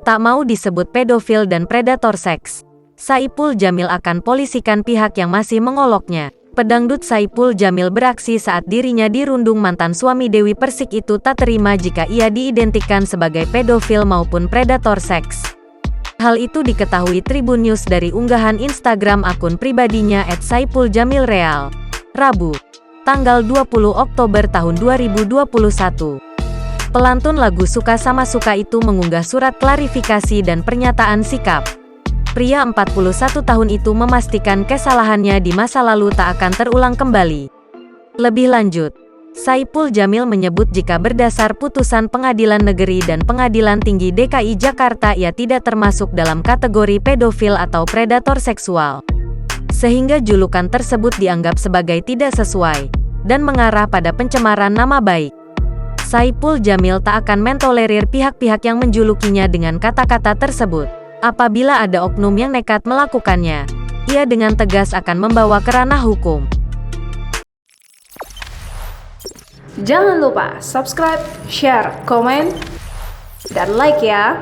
Tak mau disebut pedofil dan predator seks, Saipul Jamil akan polisikan pihak yang masih mengoloknya. Pedangdut Saipul Jamil beraksi saat dirinya dirundung mantan suami Dewi Persik itu tak terima jika ia diidentikan sebagai pedofil maupun predator seks. Hal itu diketahui Tribun News dari unggahan Instagram akun pribadinya @saipul_jamil_real, Rabu, tanggal 20 Oktober tahun 2021. Pelantun lagu Suka Sama Suka itu mengunggah surat klarifikasi dan pernyataan sikap. Pria 41 tahun itu memastikan kesalahannya di masa lalu tak akan terulang kembali. Lebih lanjut, Saipul Jamil menyebut jika berdasar putusan Pengadilan Negeri dan Pengadilan Tinggi DKI Jakarta ia tidak termasuk dalam kategori pedofil atau predator seksual. Sehingga julukan tersebut dianggap sebagai tidak sesuai dan mengarah pada pencemaran nama baik. Saipul Jamil tak akan mentolerir pihak-pihak yang menjulukinya dengan kata-kata tersebut. Apabila ada oknum yang nekat melakukannya, ia dengan tegas akan membawa ke ranah hukum. Jangan lupa subscribe, share, komen, dan like ya!